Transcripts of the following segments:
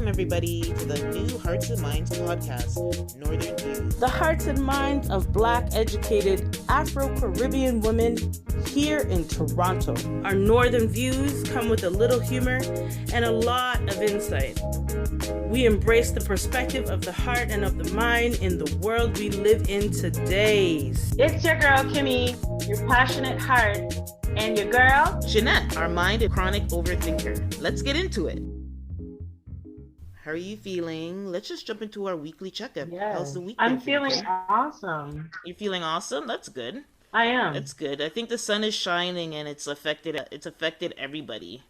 everybody, to the new Hearts and Minds podcast, Northern Views. The hearts and minds of Black, educated Afro-Caribbean women here in Toronto. Our Northern Views come with a little humor and a lot of insight. We embrace the perspective of the heart and of the mind in the world we live in today. It's your girl, Kimmie, your passionate heart, and your girl, Jeanette, our mind and chronic overthinker. Let's get into it. How are you feeling? Let's just jump into our weekly checkup. Yes. How's the week? I'm feeling awesome. You're feeling awesome? That's good. I am. That's good. I think the sun is shining and it's affected everybody.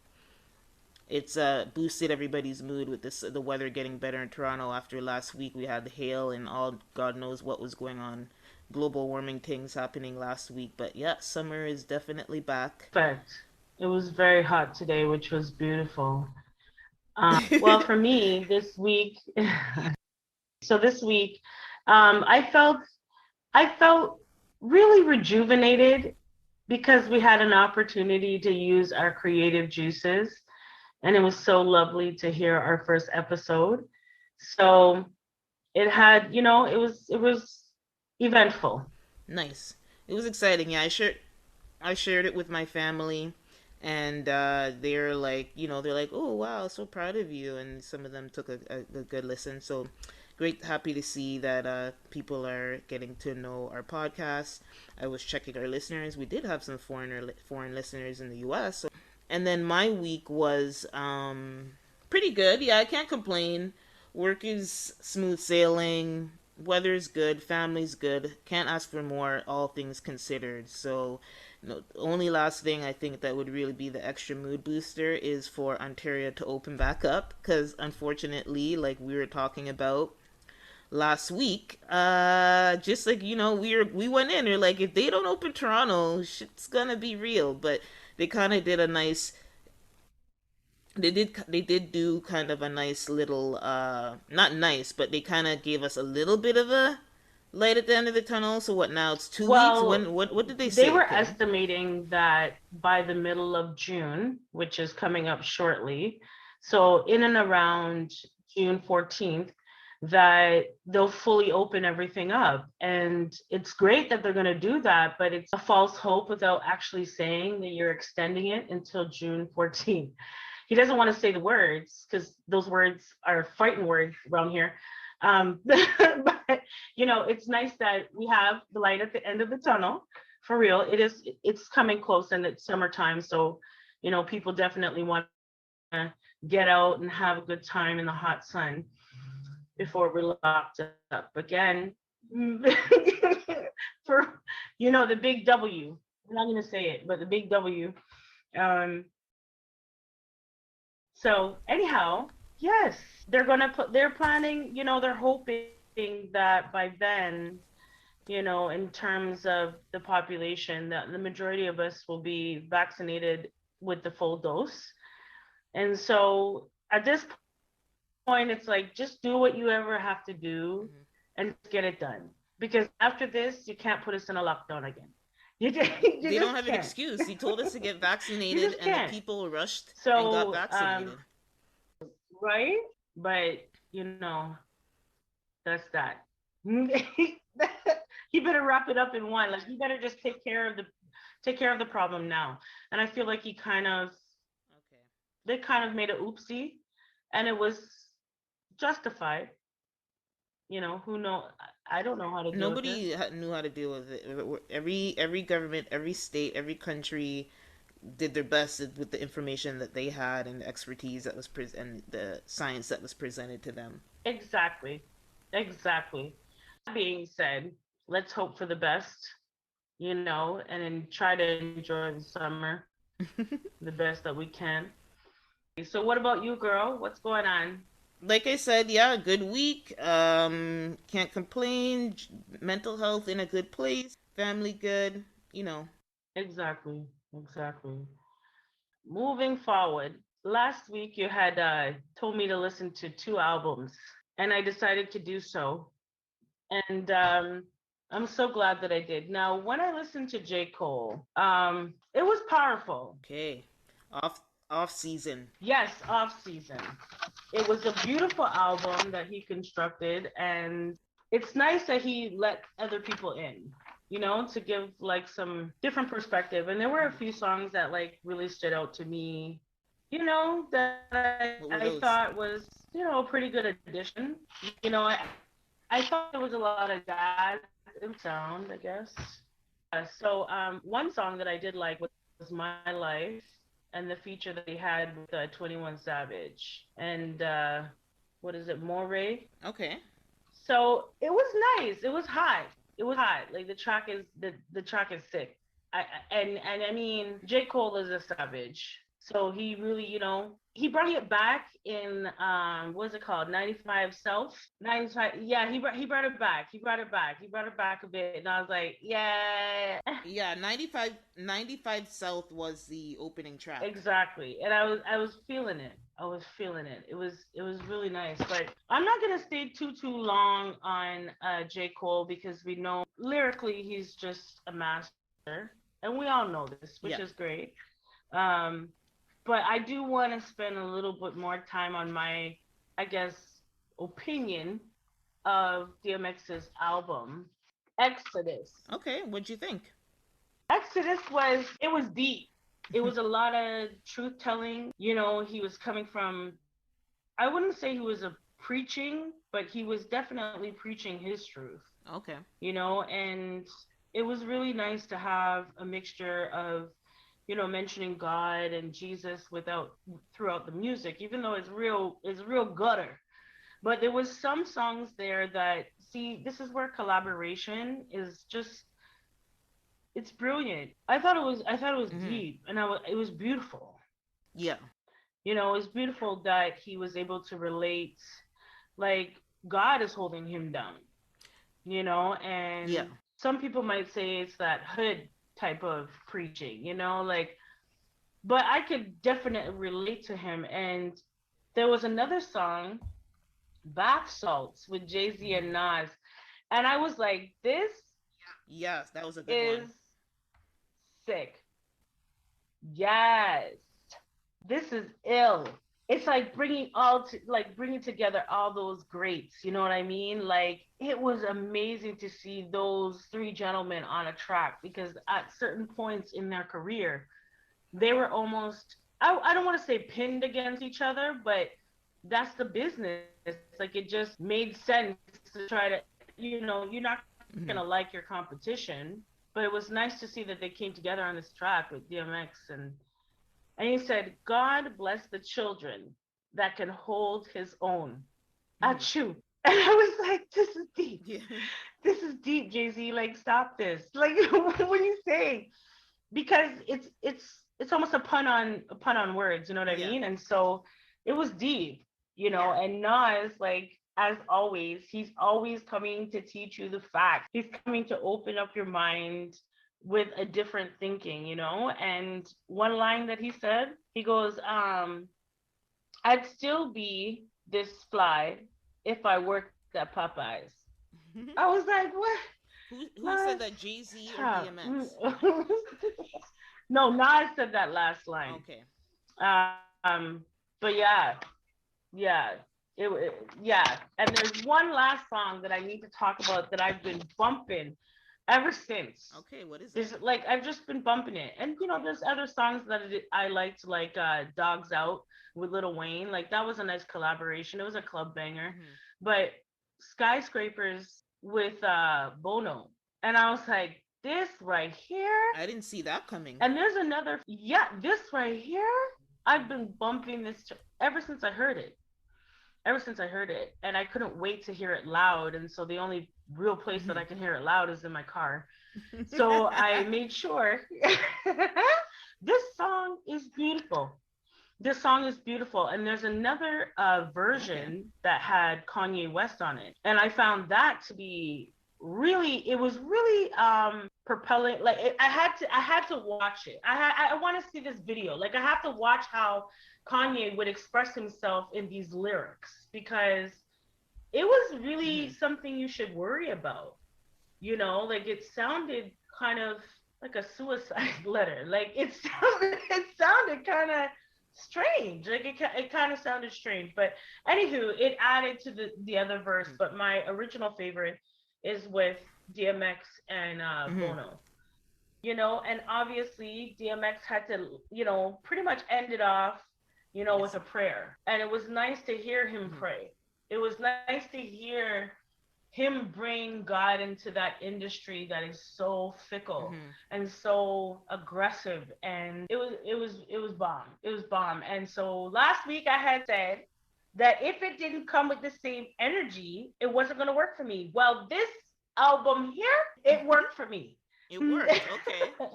It's boosted everybody's mood with the weather getting better in Toronto after last week. We had the hail and all God knows what was going on. Global warming things happening last week. But yeah, summer is definitely back. Perfect. It was very hot today, which was beautiful. Well, for me, this week, I felt really rejuvenated because we had an opportunity to use our creative juices, and it was so lovely to hear our first episode. So it had, it was eventful. Nice. It was exciting. Yeah, I shared it with my family. And they're like, oh, wow, so proud of you. And some of them took a good listen. So great, happy to see that people are getting to know our podcast. I was checking our listeners. We did have some foreign listeners in the U.S. And then my week was pretty good. Yeah, I can't complain. Work is smooth sailing. Weather's good. Family's good. Can't ask for more, all things considered. So the only last thing I think that would really be the extra mood booster is for Ontario to open back up, because unfortunately, like we were talking about last week, just like, we went in, we're like, if they don't open Toronto, shit's gonna be real. But they kind of did a nice, they did do kind of a nice little, not nice, but they kind of gave us a little bit of a light at the end of the tunnel. So what now? It's 2 weeks? What did they say? They were estimating that by the middle of June, which is coming up shortly, so in and around June 14th, that they'll fully open everything up. And it's great that they're going to do that, but it's a false hope without actually saying that you're extending it until June 14th. He doesn't want to say the words because those words are fighting words around here. But it's nice that we have the light at the end of the tunnel. For real, it's coming close and it's summertime, so people definitely want to get out and have a good time in the hot sun before we're locked up again. For the big W, I'm not going to say it, but the big W. So anyhow, yes, they're planning, they're hoping that by then, in terms of the population, that the majority of us will be vaccinated with the full dose. And so at this point, it's like, just do what you ever have to do and get it done. Because after this, you can't put us in a lockdown again. They don't have an excuse. He told us to get vaccinated and the people rushed and got vaccinated. Right? But, that's that. He better wrap it up in one. Like, he better just take care of the problem now. And I feel like they kind of made an oopsie, and it was justified. Who knows? I don't know how to deal with it. Nobody knew how to deal with it. Every government, every state, every country did their best with the information that they had and the expertise that was and the science that was presented to them. Exactly. That being said, let's hope for the best, and then try to enjoy the summer the best that we can. So what about you, girl? What's going on? Like I said, yeah, good week. Can't complain. Mental health in a good place. Family good. Exactly. Moving forward, last week you had told me to listen to 2 albums, and I decided to do so. And I'm so glad that I did. Now, when I listened to J. Cole, it was powerful. Okay. Off season. Yes, Off Season. It was a beautiful album that he constructed, and it's nice that he let other people in, to give like some different perspective. And there were a few songs that like really stood out to me, that What I were thought those? was, a pretty good addition. I thought there was a lot of jazz in sound, I guess. One song that I did like was My Life, and the feature that he had with 21 Savage and what is it, Moray. Okay. So it was nice. It was hot. It was hot. Like the track is sick. And I mean, J. Cole is a savage. So he really, he brought it back in what's it called? 95 South. 95. Yeah, he brought it back. He brought it back. He brought it back a bit. And I was like, yeah. Yeah, 95 South was the opening track. Exactly. And I was feeling it. I was feeling it. It was really nice. But I'm not gonna stay too long on J. Cole because we know lyrically he's just a master. And we all know this, which Yeah. is great. Um, but I do want to spend a little bit more time on my, I guess, opinion of DMX's album, Exodus. Okay, what'd you think? Exodus it was deep. It was a lot of truth telling. He was coming from, I wouldn't say he was a preaching, but he was definitely preaching his truth, Okay. and it was really nice to have a mixture of, mentioning God and Jesus without throughout the music, even though it's real gutter. But there was some songs there that, see, this is where collaboration is just, it's brilliant. I thought it was Mm-hmm. deep, and it was beautiful. Yeah. It was beautiful that he was able to relate, like God is holding him down, Yeah. and some people might say it's that hood type of preaching, like, but I could definitely relate to him. And there was another song, Bath Salts, with Jay-Z Mm-hmm. and Nas, and I was like, this Yes, that was a good is one. sick. Yes. This is ill. It's like bringing together all those greats. You know what I mean? Like it was amazing to see those three gentlemen on a track because at certain points in their career, they were almost, I don't want to say pinned against each other, but that's the business. Like it just made sense to try to, you're not gonna like Mm-hmm. your competition, but it was nice to see that they came together on this track with DMX. And he said, God bless the children that can hold his own. Mm-hmm. Achoo. And I was like, this is deep. Yeah. This is deep, Jay-Z. Like, stop this. Like, what are you saying? Because it's almost a pun on words, you know what I Yeah. mean? And so it was deep, and Nas, like, as always, he's always coming to teach you the facts. He's coming to open up your mind with a different thinking, and one line that he said, he goes, I'd still be this fly if I worked at Popeyes. I was like, what? Who Nas, said that, Jay-Z or stop. DMX? No, Nas said that last line. Okay. But yeah, yeah. And there's one last song that I need to talk about that I've been bumping ever since. Okay, what is it? There's like I've just been bumping it, and there's other songs that I liked, like "Dogs Out" with Lil Wayne. Like that was a nice collaboration. It was a club banger. Mm-hmm. But "Skyscrapers" with Bono, and I was like, this right here. I didn't see that coming. And there's another, yeah, this right here. I've been bumping this ever since I heard it. Ever since I heard it, and I couldn't wait to hear it loud. And so the only real place that Mm-hmm. I can hear it loud is in my car. So I made sure. This song is beautiful. This song is beautiful, and there's another Okay. version that had Kanye West on it, and I found that to be really, it was really propelling. Like I had to watch it. I want to see this video. Like I have to watch how Kanye would express himself in these lyrics because it was really Mm-hmm. something you should worry about. Like it sounded kind of like a suicide letter. Like it sounded kind of strange. Like it kind of sounded strange, but anywho, it added to the other verse. Mm-hmm. But my original favorite is with DMX and Mm-hmm. Bono. And obviously DMX had to, pretty much end it off, with Yes. a prayer. And it was nice to hear him Mm-hmm. pray. It was nice to hear him bring God into that industry that is so fickle Mm-hmm. and so aggressive, and it was bomb. It was bomb. And so last week I had said that if it didn't come with the same energy, it wasn't going to work for me. Well, this album here, it worked for me. It worked. Okay.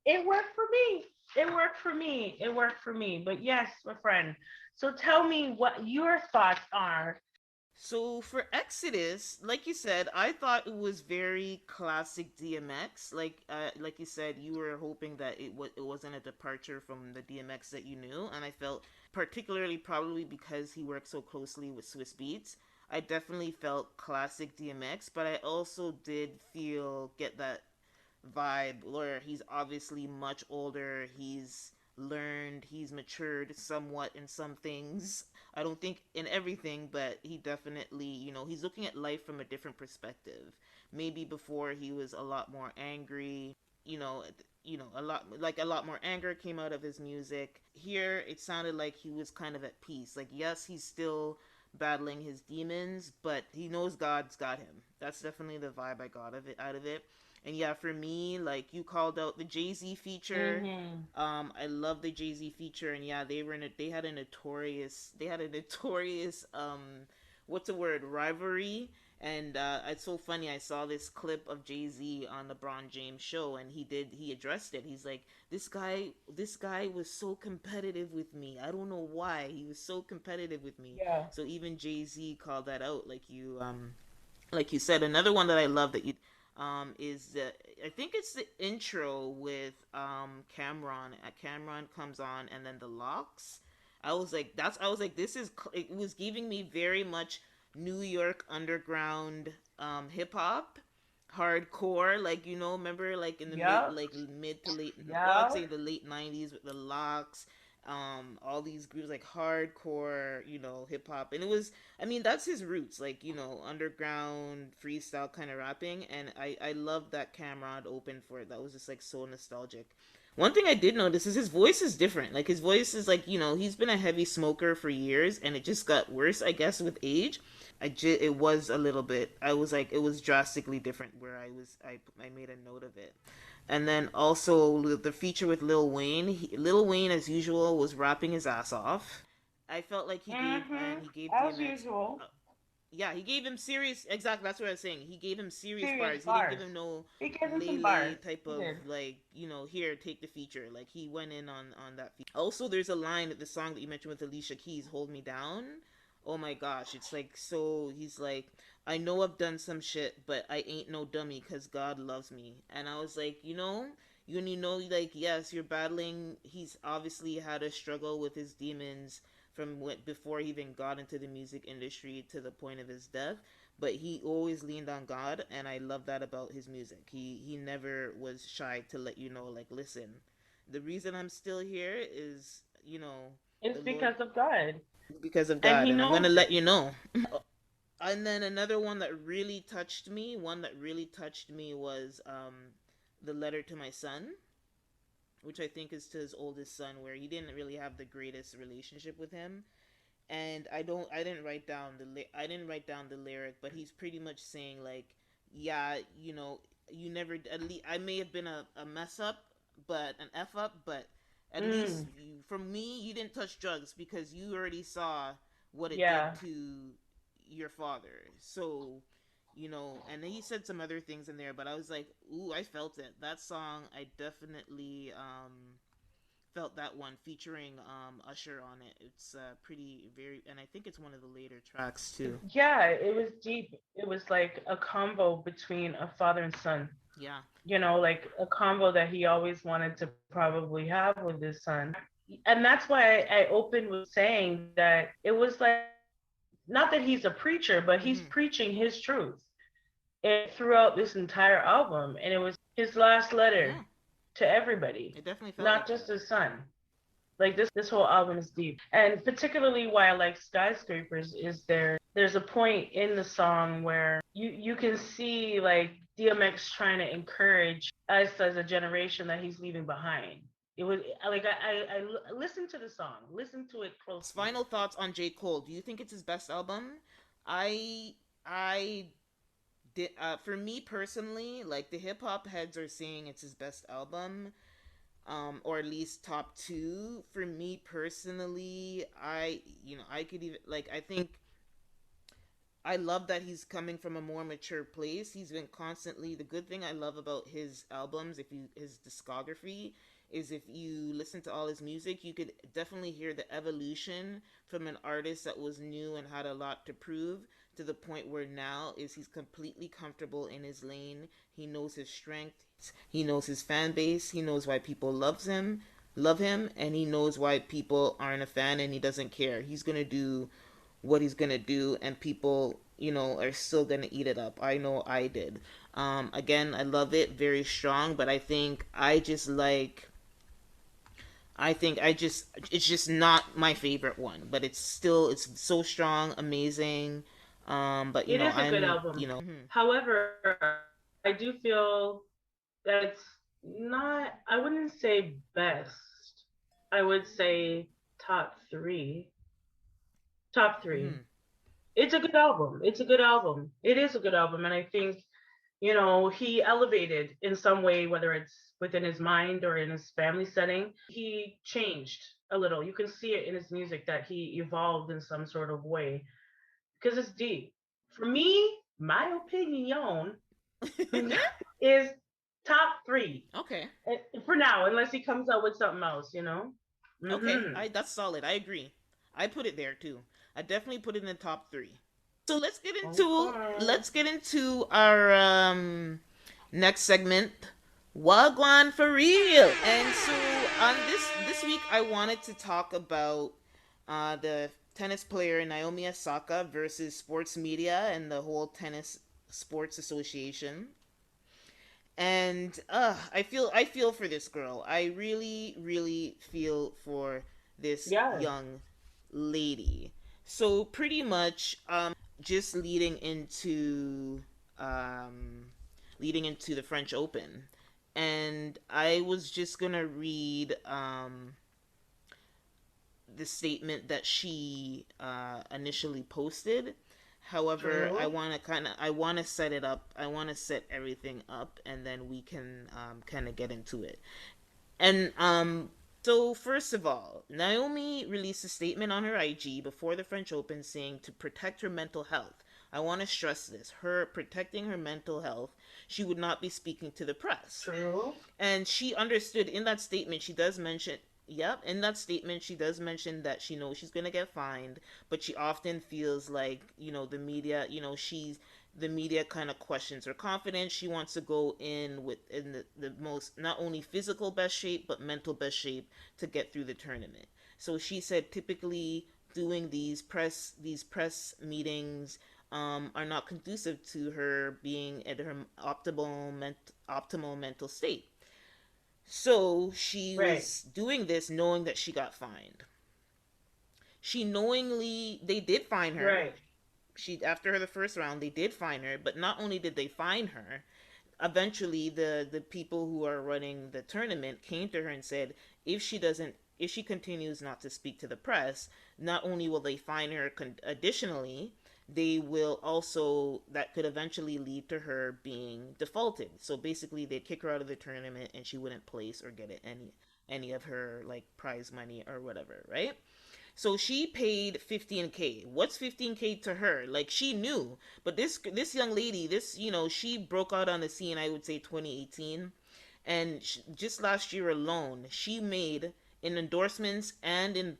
It worked for me. It worked for me. It worked for me. But yes, my friend. So tell me what your thoughts are. So for Exodus, like you said, I thought it was very classic DMX. Like you said, you were hoping that it wasn't a departure from the DMX that you knew, and I felt particularly probably because he worked so closely with Swiss Beats. I definitely felt classic DMX, but I also did feel get that vibe where he's obviously much older. He's learned, he's matured somewhat in some things. I don't think in everything, but he definitely, he's looking at life from a different perspective. Maybe before he was a lot more angry, you know, a lot more anger came out of his music. Here it sounded like he was kind of at peace. Like yes, he's still battling his demons, but he knows God's got him. That's definitely the vibe I got of it out of it. And yeah, for me, like you called out the Jay-Z feature. Mm-hmm. I love the Jay-Z feature, and yeah, they had a notorious what's the word, rivalry. And it's so funny. I saw this clip of Jay-Z on LeBron James show, and he addressed it. He's like, this guy was so competitive with me. I don't know why he was so competitive with me. Yeah. So even Jay-Z called that out, like you said. Another one that I love that you is I think it's the intro with Cameron. Cameron comes on, and then the locks. I was like, this is. It was giving me very much New York underground hip hop, hardcore. Like remember like in the Yep. mid to late. Well, I'd say Yep. the late '90s with the locks. All these groups like hardcore, hip hop, and it was, I mean, that's his roots, like underground freestyle kind of rapping, and I love that Cameron opened for it. That was just like so nostalgic. One thing I did notice is his voice is different. Like his voice is like he's been a heavy smoker for years, and it just got worse, I guess, with age. It was a little bit. I was like, it was drastically different. Where I made a note of it. And then also the feature with Lil Wayne. Lil Wayne, as usual, was rapping his ass off. I felt like Mm-hmm. he gave As DMX. usual. Yeah, he gave him serious. Exactly, that's what I was saying. He gave him serious Serious bars. He didn't give bars. him no He gave him some lay bars. type He of did. like here, take the feature. Like he went in on that feature. Also, there's a line at the song that you mentioned with Alicia Keys, "Hold Me Down." Oh my gosh, it's like so. He's like, I know I've done some shit, but I ain't no dummy because God loves me. And I was like, like yes, you're battling. He's obviously had a struggle with his demons from before he even got into the music industry to the point of his death, but he always leaned on God, and I love that about his music. He never was shy to let you know, like, listen, the reason I'm still here is, It's the Lord, because of God. because of And God, he and I'm knows gonna let it. you know. And then another one that really touched me, was the letter to my son, which I think is to his oldest son, where he didn't really have the greatest relationship with him. And I didn't write down the lyric, but he's pretty much saying like, yeah, you never, at least I may have been a mess up, but an f up, but at least Mm. for me, you didn't touch drugs because you already saw what it did Yeah. to your father. So and then he said some other things in there, but I was like, ooh, I felt it. That song, I definitely felt that one, featuring Usher on it. It's pretty very, and I think it's one of the later tracks too. Yeah, it was deep. It was like a combo between a father and son. Yeah. Like a combo that he always wanted to probably have with his son. And that's why I opened with saying that it was like, not that he's a preacher, but he's Mm-hmm. preaching his truth throughout this entire album. And it was his last letter Yeah, to everybody, it definitely felt not like just that. his son. Like this whole album is deep. And particularly why I like Skyscrapers is there's a point in the song where you can see like DMX trying to encourage us as a generation that he's leaving behind. It was like I listened to the song, listen to it closely. Final thoughts on J. Cole. Do you think it's his best album? I I did for me personally, like the hip hop heads are saying it's his best album, or at least top two. For me personally, I could even like I think I love that he's coming from a more mature place. He's been constantly the good thing I love about his albums, if you his discography, is if you listen to all his music, you could definitely hear the evolution from an artist that was new and had a lot to prove to the point where now is he's completely comfortable in his lane. He knows his strength. He knows his fan base. He knows why people love him, and he knows why people aren't a fan, and he doesn't care. He's going to do what he's gonna do, and people, are still gonna eat it up. I know I did. Again, I love it, very strong, but I think it's just not my favorite one, but it's so strong, amazing. But It is a good I'm, album. mhm. However, I do feel that's not, I wouldn't say best. I would say top three. Top three. Mhm. It's a good album. It's a good album. It is a good album. And I think, he elevated in some way, whether it's within his mind or in his family setting. He changed a little. You can see it in his music that he evolved in some sort of way because it's deep. For me, my opinion is top three Okay. for now, unless he comes out with something else. Okay, Mm-hmm. I that's solid. I agree. I put it there too. I definitely put it in the top three. So Okay. let's get into our next segment, Wagwan for real. And so on this week, I wanted to talk about the tennis player Naomi Osaka versus sports media and the whole tennis sports association. And I feel for this girl. I really really feel for this Yeah. young lady. So pretty much just leading into the French Open. And I was just going to read the statement that she initially posted. However, True. I want to set it up. I want to set everything up, and then we can kind of get into it. And so first of all, Naomi released a statement on her IG before the French Open saying to protect her mental health. I want to stress this. Her protecting her mental health, she would not be speaking to the press. True. And she understood in that statement, she does mention, yep, in that statement, she does mention that she knows she's going to get fined, but she often feels like, the media, the media kind of questions her confidence. She wants to go in the most, not only physical best shape, but mental best shape to get through the tournament. So she said typically doing these press meetings are not conducive to her being at her optimal mental state. So she Right. was doing this knowing that she got fined. She knowingly they did fine her. Right. She after the first round they did fine her, but not only did they fine her, eventually the people who are running the tournament came to her and said if she continues not to speak to the press, not only will they fine her additionally, they will also that could eventually lead to her being defaulted. So basically they'd kick her out of the tournament and she wouldn't place or get any of her like prize money or whatever, right? So she paid 15K. What's 15K to her? Like she knew, but this young lady, she broke out on the scene. I would say 2018, and just last year alone, she made in endorsements and in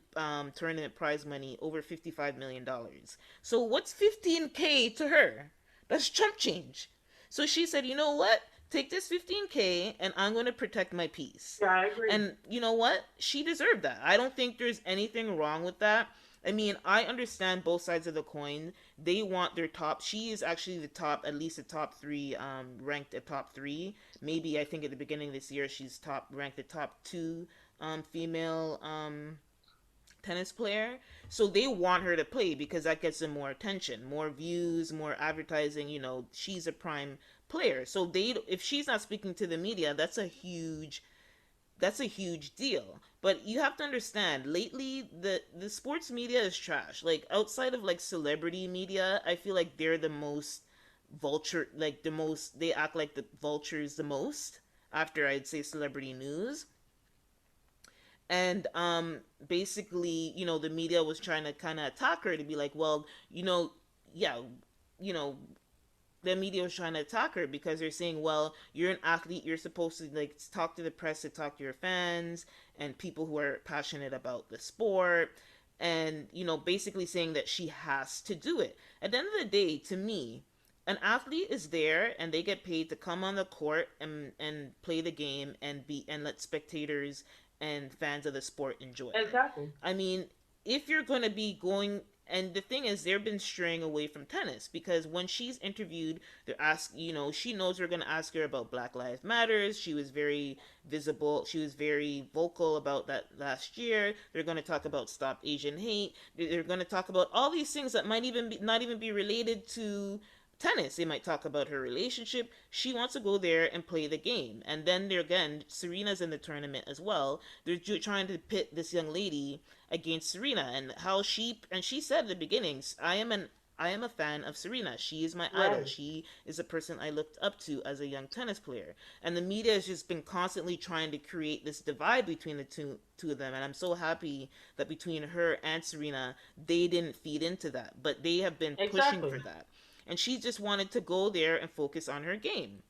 tournament prize money over $55 million. So what's 15K to her? That's chump change. So she said, you know what? Take this 15K and I'm going to protect my peace. Yeah, I agree. And you know what? She deserved that. I don't think there's anything wrong with that. I mean, I understand both sides of the coin. They want their top. She is actually the top, at least the top three, ranked at top three. Maybe I think at the beginning of this year she's top ranked the top two, female, tennis player. So they want her to play because that gets them more attention, more views, more advertising. You know, she's a prime player. So they, if she's not speaking to the media, that's a huge deal. But you have to understand, lately the sports media is trash. Like outside of like celebrity media, I feel like they're the most vulture, like the most, they act like the vultures the most after I'd say celebrity news. And basically, you know, the media was trying to kind of attack her to be like, well, you know, yeah, you know, the media was trying to attack her because they're saying, well, you're an athlete, you're supposed to like talk to the press, to talk to your fans and people who are passionate about the sport, and you know, basically saying that she has to do it. At the end of the day, to me, an athlete is there and they get paid to come on the court and play the game and be and let spectators and fans of the sport enjoy it. Exactly. I mean, if you're going to be going, and the thing is, they've been straying away from tennis because when she's interviewed, they're asked, you know, she knows they're going to ask her about Black Lives Matters. She was very visible. She was very vocal about that last year. They're going to talk about Stop Asian Hate. They're going to talk about all these things that might even be, not even be related to tennis. They might talk about her relationship. She wants to go there and play the game. And then there again, Serena's in the tournament as well. They're trying to pit this young lady against Serena, and how she said at the beginnings, I am a fan of Serena. She is my idol. Right. She is a person I looked up to as a young tennis player. And the media has just been constantly trying to create this divide between the two of them. And I'm so happy that between her and Serena, they didn't feed into that. But they have been pushing Exactly. for that. And she just wanted to go there and focus on her game.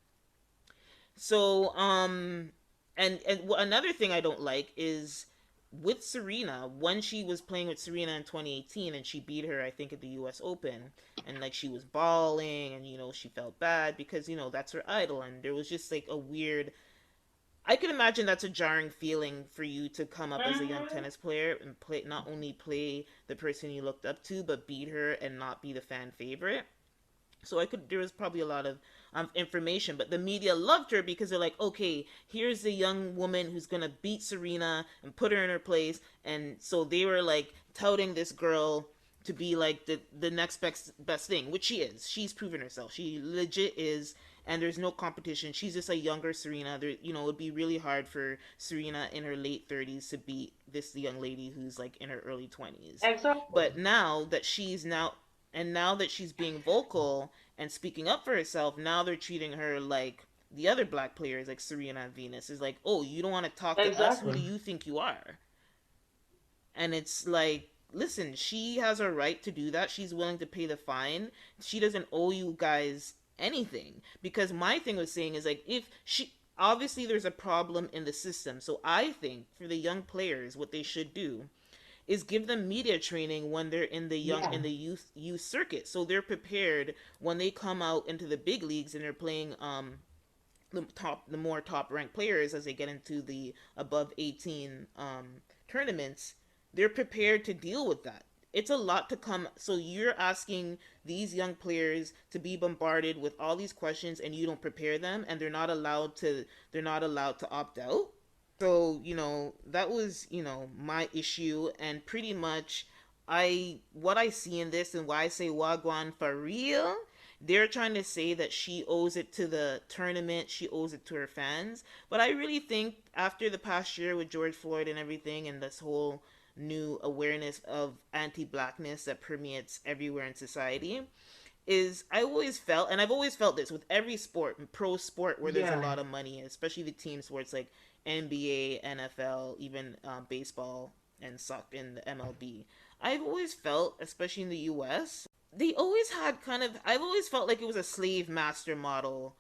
So, and another thing I don't like is with Serena, when she was playing with Serena in 2018 and she beat her, I think, at the US Open, and like she was bawling and, you know, she felt bad because, you know, that's her idol. And there was just like a weird, I can imagine that's a jarring feeling for you to come up as a young Hmm. tennis player and play, not only play the person you looked up to, but beat her and not be the fan favorite. So I could, there was probably a lot of information, but the media loved her because they're like, okay, here's the young woman who's gonna beat Serena and put her in her place. And so they were like touting this girl to be like the next best thing, which she is. She's proven herself. She legit is, and there's no competition. She's just a younger Serena. There, you know, it'd be really hard for Serena in her late 30s to beat this young lady who's like in her early 20s. Exactly. But now that she's being vocal and speaking up for herself, now they're treating her like the other black players, like Serena and Venus. Is like, oh, you don't want to talk to us? Who do Exactly. you think you are? And it's like, listen, she has a right to do that. She's willing to pay the fine. She doesn't owe you guys anything. Because my thing was saying is like, if she, obviously there's a problem in the system. So I think for the young players, what they should do is give them media training when they're in the young Yeah. in the youth circuit, so they're prepared when they come out into the big leagues and they're playing the more top ranked players as they get into the above 18 tournaments. They're prepared to deal with that. It's a lot to come. So you're asking these young players to be bombarded with all these questions and you don't prepare them, and they're not allowed to opt out. So, you know, that was, you know, my issue. And pretty much what I see in this and why I say Wagwan for real, they're trying to say that she owes it to the tournament, she owes it to her fans. But I really think after the past year with George Floyd and everything, and this whole new awareness of anti-blackness that permeates everywhere in society, is I always felt, and I've always felt this with every sport, pro sport where there's a Yeah. lot of money, especially the team sports like NBA, NFL, even baseball and soccer in the MLB. I've always felt, especially in the US, they always had kind of, I've always felt like it was a slave master model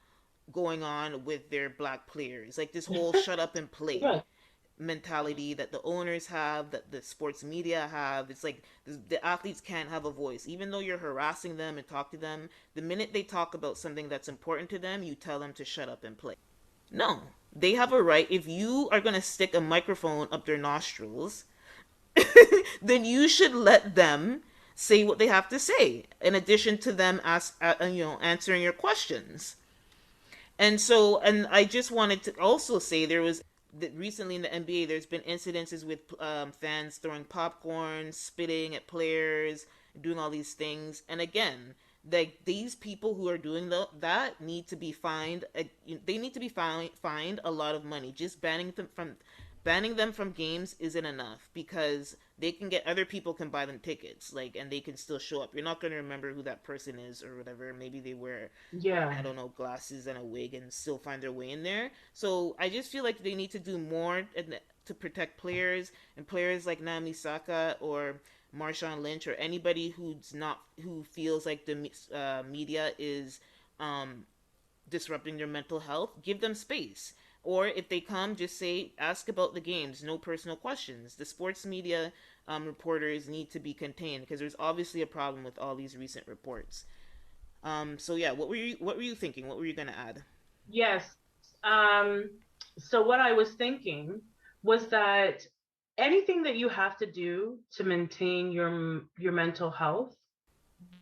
going on with their black players. Like this whole shut up and play Right. mentality that the owners have, that the sports media have. It's like the athletes can't have a voice. Even though you're harassing them and talk to them, the minute they talk about something that's important to them, you tell them to shut up and play. No. They have a right. If you are going to stick a microphone up their nostrils then you should let them say what they have to say in addition to them answering your questions. And so, and I just wanted to also say there was that recently in the NBA, there's been incidences with fans throwing popcorn, spitting at players, doing all these things. And again, like these people who are doing that need to be fined. They need to be fined a lot of money. Just banning them from games isn't enough because they can get other people can buy them tickets like and they can still show up. You're not going to remember who that person is or whatever. Maybe they wear Yeah. I don't know, glasses and a wig and still find their way in there. So I just feel like they need to do more to protect players and players like Naomi Osaka or Marshawn Lynch or anybody who feels like the media is um, disrupting their mental health. Give them space. Or if they come, just say, ask about the games, no personal questions. The sports media reporters need to be contained because there's obviously a problem with all these recent reports. So yeah, what were you thinking? What were you gonna add? Yes. Um, so what I was thinking was that anything that you have to do to maintain your mental health,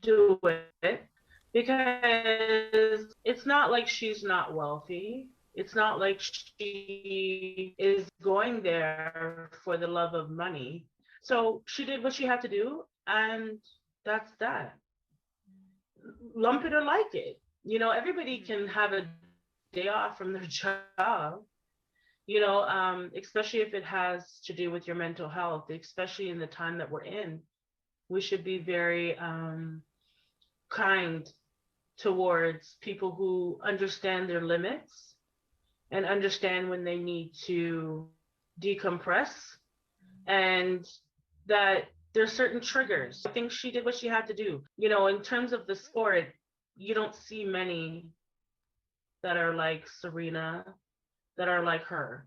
do it because it's not like she's not wealthy. It's not like she is going there for the love of money. So she did what she had to do, and that's that. Lump it or like it. Everybody Mm-hmm. can have a day off from their job, especially if it has to do with your mental health, especially in the time that we're in. We should be very kind towards people who understand their limits and understand when they need to decompress, and that there's certain triggers. I think she did what she had to do. In terms of the sport, you don't see many that are like Serena, that are like her.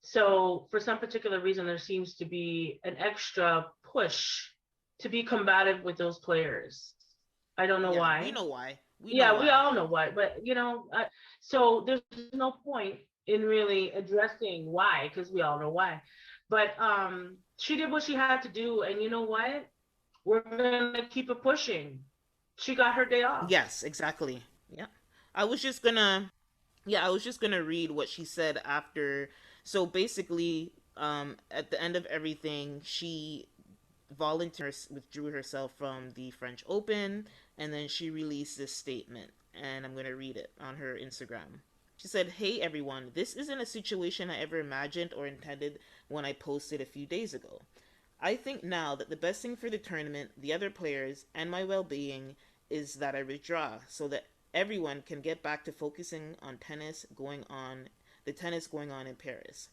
So for some particular reason, there seems to be an extra push to be combative with those players. I don't know Yeah, we why. know why. We know Yeah, we why. all know why, but so there's no point in really addressing why because we all know why. But she did what she had to do, and you know what? We're gonna keep it pushing. She got her day off. Yes, exactly. Yeah. I was just gonna I was just gonna read what she said after. So basically, at the end of everything, she volunteered withdrew herself from the French Open, and then she released this statement, and I'm gonna read it on her Instagram. She said, "Hey everyone, this isn't a situation I ever imagined or intended when I posted a few days ago. I think now that the best thing for the tournament, the other players, and my well being is that I withdraw so that everyone can get back to focusing on the tennis going on in Paris.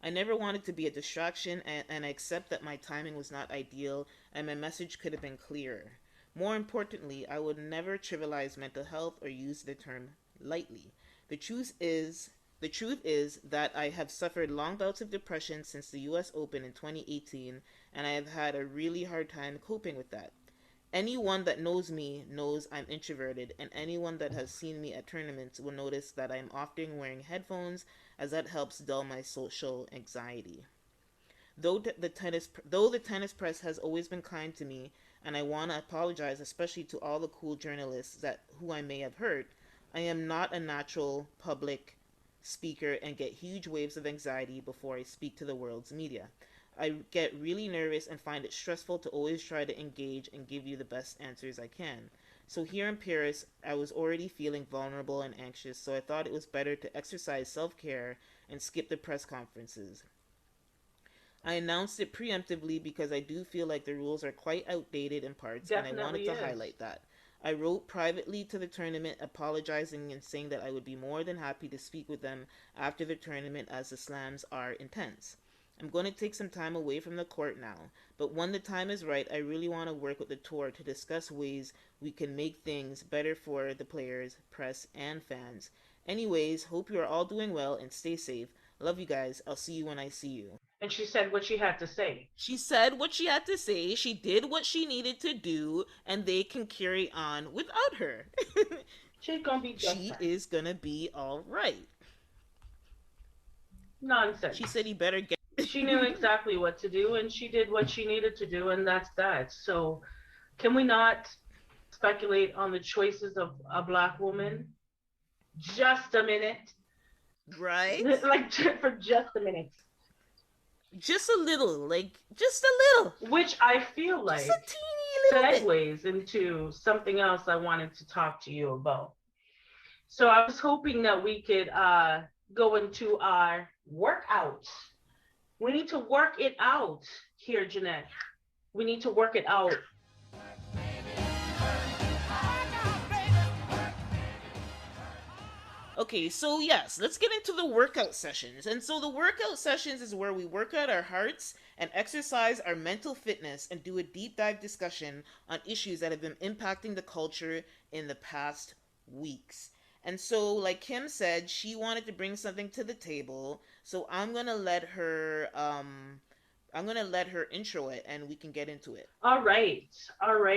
I never wanted to be a distraction, and I accept that my timing was not ideal and my message could have been clearer. More importantly, I would never trivialize mental health or use the term lightly. The truth is, the truth is that I have suffered long bouts of depression since the US Open in 2018, and I have had a really hard time coping with that. Anyone that knows me knows I'm introverted, and anyone that has seen me at tournaments will notice that I'm often wearing headphones, as that helps dull my social anxiety. Though the tennis press has always been kind to me, and I want to apologize especially to all the cool journalists that who I may have hurt, I am not a natural public speaker and get huge waves of anxiety before I speak to the world's media. I get really nervous and find it stressful to always try to engage and give you the best answers I can. So here in Paris, I was already feeling vulnerable and anxious, so I thought it was better to exercise self care and skip the press conferences. I announced it preemptively because I do feel like the rules are quite outdated in parts and I wanted Definitely to is. highlight that. I wrote privately to the tournament apologizing and saying that I would be more than happy to speak with them after the tournament as the slams are intense. I'm going to take some time away from the court now, but when the time is right, I really want to work with the tour to discuss ways we can make things better for the players, press, and fans. Anyways, hope you are all doing well and stay safe. Love you guys. I'll see you when I see you. And she said what she had to say. She said what she had to say. She did what she needed to do, and they can carry on without her. She's gonna be just She fine. is gonna be all right. She said Nonsense. he better get. she knew exactly what to do, and she did what she needed to do, and that's that. So can we not speculate on the choices of a black woman? Just a minute. Right? Like for just a minute. Just a little, like just a little, Which I feel just a like teeny little bit. segues into something else I wanted to talk to you about. So I was hoping that we could go into our workout. We need to work it out here, Jeanette. We need to work it out. Okay, so yes, let's get into the workout sessions. And so the workout sessions is where we work out our hearts and exercise our mental fitness and do a deep dive discussion on issues that have been impacting the culture in the past weeks. And so, like Kim said, she wanted to bring something to the table. So I'm gonna let her intro it and we can get into it. All right,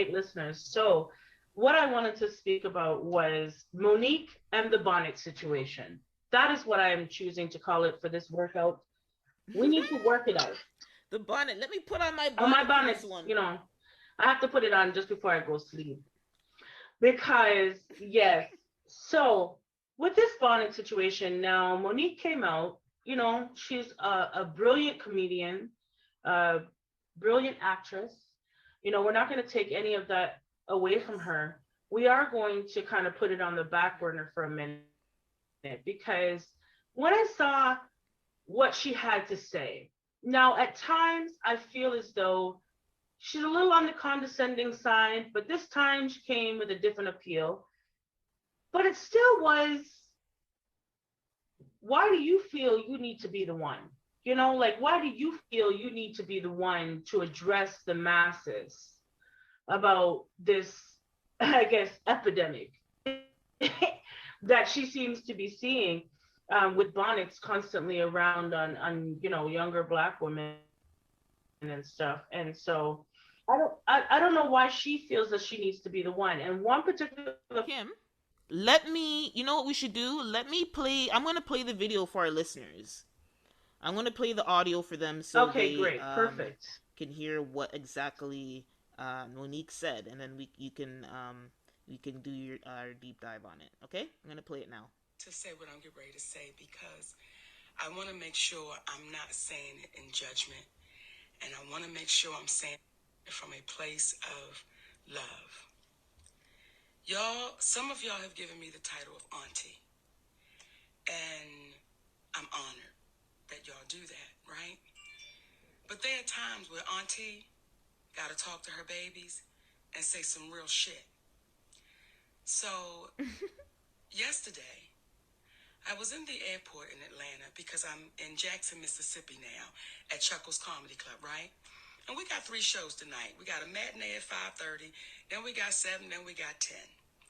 listeners. So, what I wanted to speak about was Monique and the bonnet situation. That is what I am choosing to call it for this workout. We need to work it out. The bonnet. Let me put on my On my bonnet for this bonnets, one. I have to put it on just before I go sleep. Because, yes. So, with this bonnet situation, now Monique came out, she's a brilliant comedian, a brilliant actress. We're not going to take any of that away from her. We are going to kind of put it on the back burner for a minute because when I saw what she had to say, now at times I feel as though she's a little on the condescending side, but this time she came with a different appeal. But it still was, why do you feel you need to be the one? Like, why do you feel you need to be the one to address the masses about this, I guess, epidemic that she seems to be seeing with bonnets constantly around on younger black women and stuff. And so I don't know why she feels that she needs to be the one. And one particular Kim, let me, you know what we should do? I'm going to play the video for our listeners. I'm going to play the audio for them so Okay, they great, perfect. can hear what exactly Monique said, and then we can do our deep dive on it. Okay, I'm going to play it now. To say what I'm getting ready to say because I want to make sure I'm not saying it in judgment, and I want to make sure I'm saying it from a place of love. Y'all, some of y'all have given me the title of auntie, and I'm honored that y'all do that, right? But there are times where auntie got to talk to her babies and say some real shit. So yesterday, I was in the airport in Atlanta because I'm in Jackson, Mississippi now at Chuckles Comedy Club, right? And we got 3 shows tonight. We got a matinee at 5:30, then we got 7, then we got 10,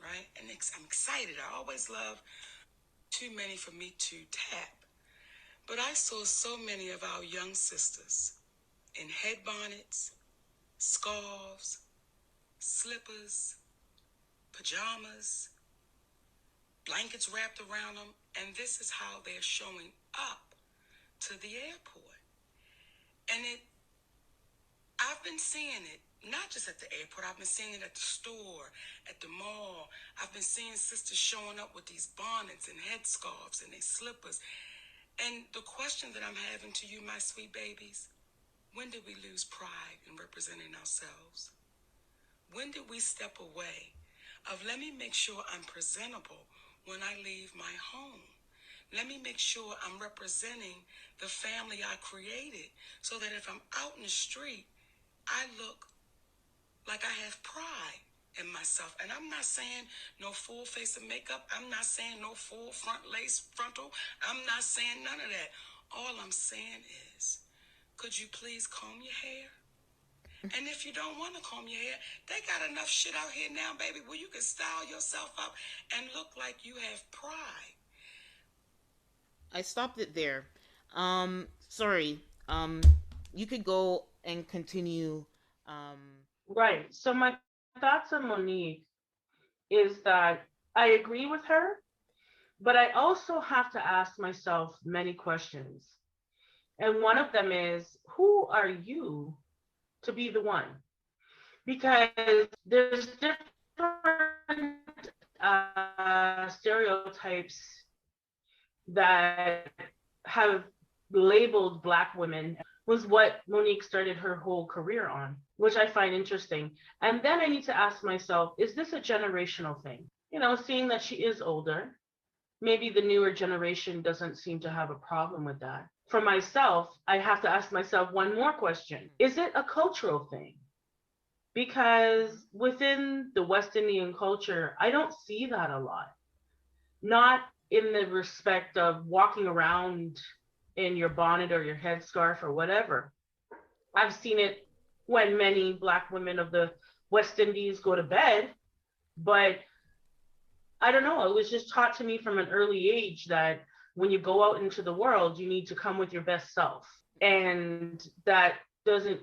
right? And I'm excited. I always love too many for me to tap. But I saw so many of our young sisters in head bonnets, scarves, slippers, pajamas, blankets wrapped around them, and this is how they're showing up to the airport. And I've been seeing it, not just at the airport, I've been seeing it at the store, at the mall. I've been seeing sisters showing up with these bonnets and headscarves and their slippers. And the question that I'm having to you, my sweet babies, when did we lose pride in representing ourselves? When did we step away of let me make sure I'm presentable when I leave my home? Let me make sure I'm representing the family I created so that if I'm out in the street, I look like I have pride in myself. And I'm not saying no full face of makeup. I'm not saying no full front lace frontal. I'm not saying none of that. All I'm saying is, could you please comb your hair? And if you don't want to comb your hair, they got enough shit out here now, baby, where you can style yourself up and look like you have pride. I stopped it there. Sorry. You could go and continue. Right. So my thoughts on Monique is that I agree with her, but I also have to ask myself many questions. And one of them is, who are you to be the one? Because there's different stereotypes that have labeled Black women, was what Monique started her whole career on, which I find interesting. And then I need to ask myself, is this a generational thing? You know, seeing that she is older, maybe the newer generation doesn't seem to have a problem with that. For myself, I have to ask myself one more question. Is it a cultural thing? Because within the West Indian culture, I don't see that a lot. Not in the respect of walking around in your bonnet or your headscarf or whatever. I've seen it when many Black women of the West Indies go to bed, but I don't know. It was just taught to me from an early age that when you go out into the world, you need to come with your best self. And that doesn't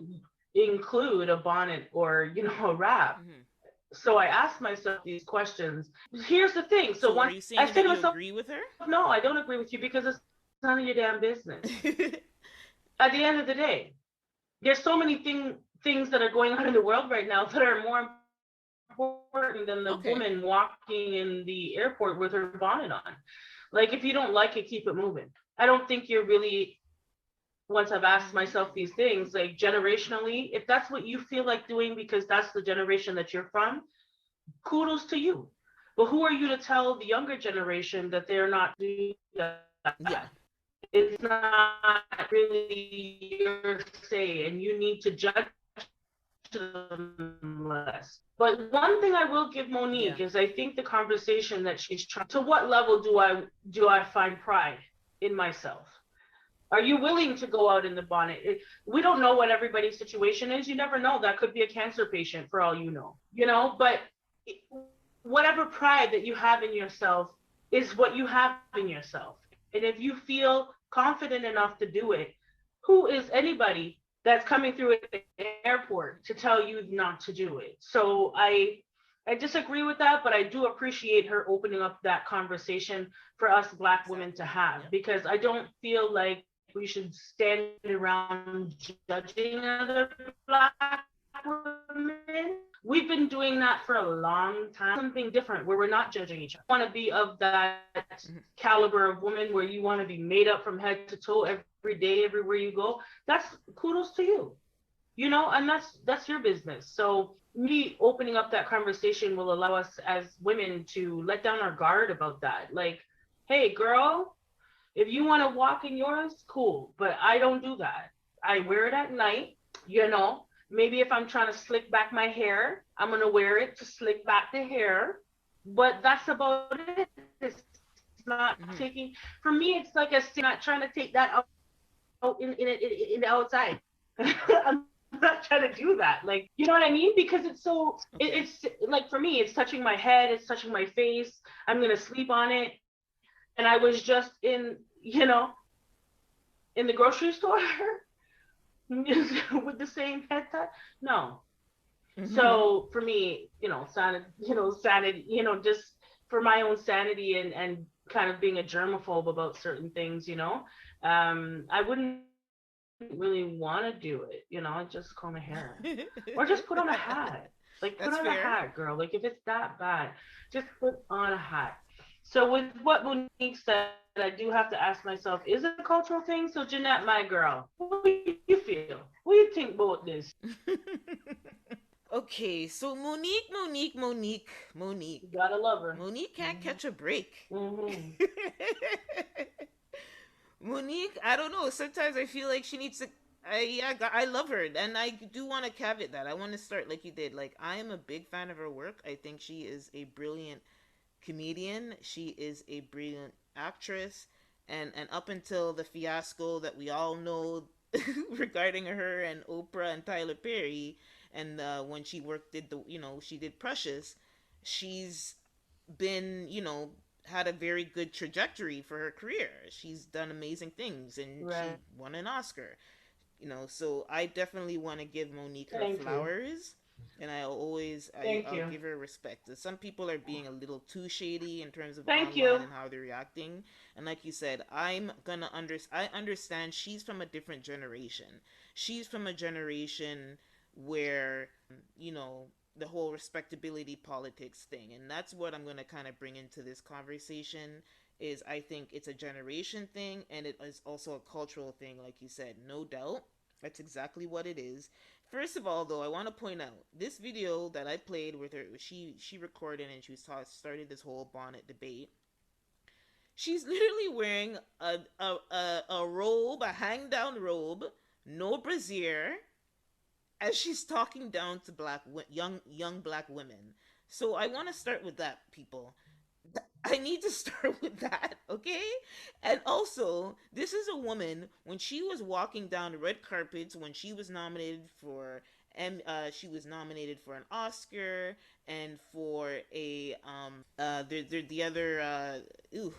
include a bonnet or, a wrap. Mm-hmm. So I asked myself these questions. Here's the thing. So So are once you I saying say that to you myself, agree with her? no, I don't agree with you because it's none of your damn business. At the end of the day, there's so many things that are going on in the world right now that are more important than the Okay. woman walking in the airport with her bonnet on. Like, if you don't like it, keep it moving. I don't think you're really, once I've asked Mm-hmm. myself these things, like generationally, if that's what you feel like doing because that's the generation that you're from, kudos to you. But who are you to tell the younger generation that they're not doing that? Yeah. It's not really your say, and you need to judge them less. But one thing I will give Yeah. Monique is I think the conversation that she's trying. To what level do I find pride in myself? Are you willing to go out in the bonnet? We don't know what everybody's situation is. You never know. That could be a cancer patient for all you know. But whatever pride that you have in yourself is what you have in yourself. And if you feel confident enough to do it, who is anybody that's coming through at the airport to tell you not to do it? So I disagree with that, but I do appreciate her opening up that conversation for us Black women to Exactly. have, Yep. because I don't feel like we should stand around judging other Black women. We've been doing that for a long time. Something different where we're not judging each other. I want to be of that Mm-hmm. caliber of woman where you want to be made up from head to toe every day, everywhere you go. That's kudos to you. And that's your business. So me opening up that conversation will allow us as women to let down our guard about that. Like, hey, girl, if you want to walk in yours, cool. But I don't do that. I wear it at night, you know. Maybe if I'm trying to slick back my hair, I'm going to wear it to slick back the hair. But that's about it. It's not Mm-hmm. taking, for me, it's like a, not trying to take that out in the outside. I'm not trying to do that. Like, you know what I mean? Because it's so, Okay. it's like, for me, it's touching my head, it's touching my face. I'm going to sleep on it. And I was just in the grocery store with the same head touch. No. Mm-hmm. So for me, sanity, just for my own sanity and kind of being a germaphobe about certain things, I wouldn't really want to do it, just comb my hair or just put on a hat. Like, put That's on a fair. hat, girl. Like, if it's that bad, just put on a hat. So with what Monique said, I do have to ask myself, is it a cultural thing? So Jeanette, my girl, what do you feel? What do you think about this? Okay, so You Monique. gotta love her. Monique can't Mm-hmm. catch a break. Mm-hmm. Monique, I don't know. Sometimes I feel like she needs to. I love her, and I do want to caveat that. I want to start like you did. Like, I am a big fan of her work. I think she is a brilliant comedian. She is a brilliant actress, and up until the fiasco that we all know regarding her and Oprah and Tyler Perry, and when she worked did the she did Precious, she's been had a very good trajectory for her career. She's done amazing things, and she Right. won an Oscar. So I definitely want to give Monique her Thank you. flowers. And Thank I'll you. give her respect. Some people are being a little too shady in terms of Thank online you. and how they're reacting. And like you said, I understand she's from a different generation. She's from a generation where, you know, the whole respectability politics thing. And that's what I'm gonna kind of bring into this conversation is I think it's a generation thing and it is also a cultural thing, like you said, no doubt. That's exactly what it is. First of all, though, I want to point out this video that I played with her. She recorded and she was started this whole bonnet debate. She's literally wearing a robe, a hang down robe, no brassiere, as she's talking down to young black women. So I want to start with that, people. I need to start with that, okay? And also, this is a woman when she was walking down the red carpets when she was nominated for she was nominated for an Oscar and for a the other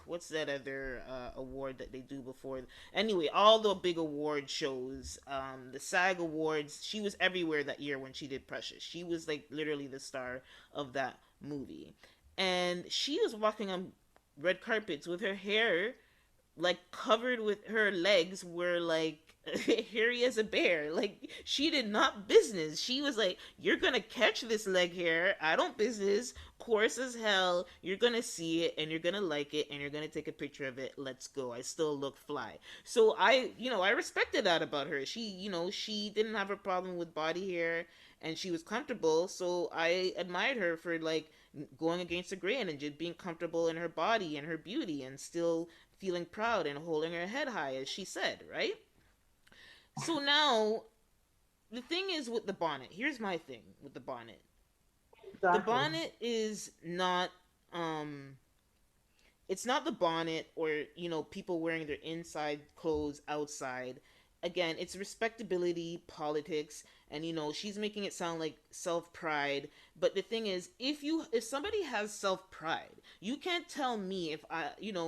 what's that other award that they do before, anyway, all the big award shows, the SAG awards. She was everywhere that year when she did Precious. She was like literally the star of that movie, and she was walking on red carpets with her hair like covered with, her legs were like hairy as a bear. Like she did not business. She was like, "You're gonna catch this leg hair. I don't business. Coarse as hell. You're gonna see it and you're gonna like it and you're gonna take a picture of it. Let's go. I still look fly." So I respected that about her. She didn't have a problem with body hair and she was comfortable. So I admired her for like going against the grain and just being comfortable in her body and her beauty and still feeling proud and holding her head high, as she said, right? So now, the thing is with the bonnet, here's my thing with the bonnet. The Exactly. bonnet is not, it's not the bonnet or, people wearing their inside clothes outside. Again, it's respectability politics, and she's making it sound like self-pride. But the thing is, if somebody has self-pride, you can't tell me, if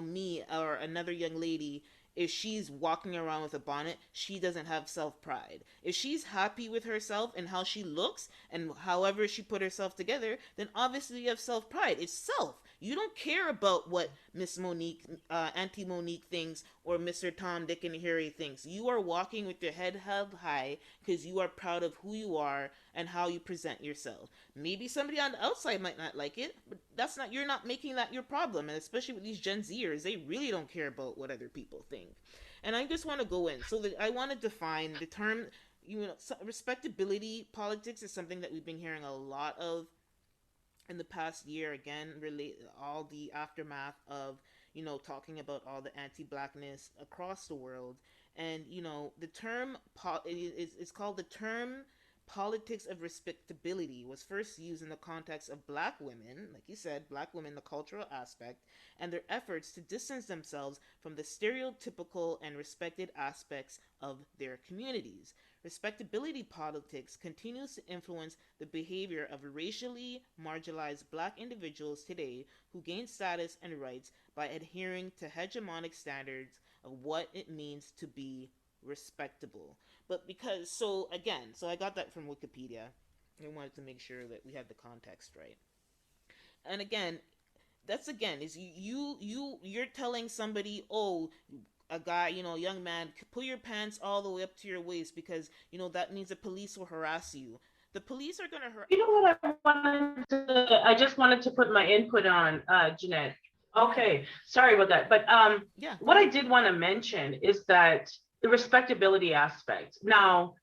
me or another young lady, if she's walking around with a bonnet, she doesn't have self-pride. If she's happy with herself and how she looks and however she put herself together, then obviously you have self-pride. It's self. You don't care about what Miss Monique, Auntie Monique thinks, or Mr. Tom, Dick, and Harry thinks. You are walking with your head held high because you are proud of who you are and how you present yourself. Maybe somebody on the outside might not like it, but you're not making that your problem. And especially with these Gen Zers, they really don't care about what other people think. And I just want to go in. So that I want to define the term, respectability politics is something that we've been hearing a lot of in the past year. Again, relate all the aftermath of talking about all the anti-blackness across the world. And the term is called the term politics of respectability, was first used in the context of black women, like you said, black women, the cultural aspect, and their efforts to distance themselves from the stereotypical and respected aspects of their communities. Respectability politics continues to influence the behavior of racially marginalized black individuals today who gain status and rights by adhering to hegemonic standards of what it means to be respectable. But so I got that from Wikipedia. I wanted to make sure that we had the context right. And again, that's again is you're telling somebody, oh, a guy, young man, pull your pants all the way up to your waist because that means the police will harass you. The police are gonna harass. You know what I just wanted to put my input on, Jeanette. Okay, sorry about that. But Yeah, go what I ahead. did want to mention is that the respectability aspect. Now,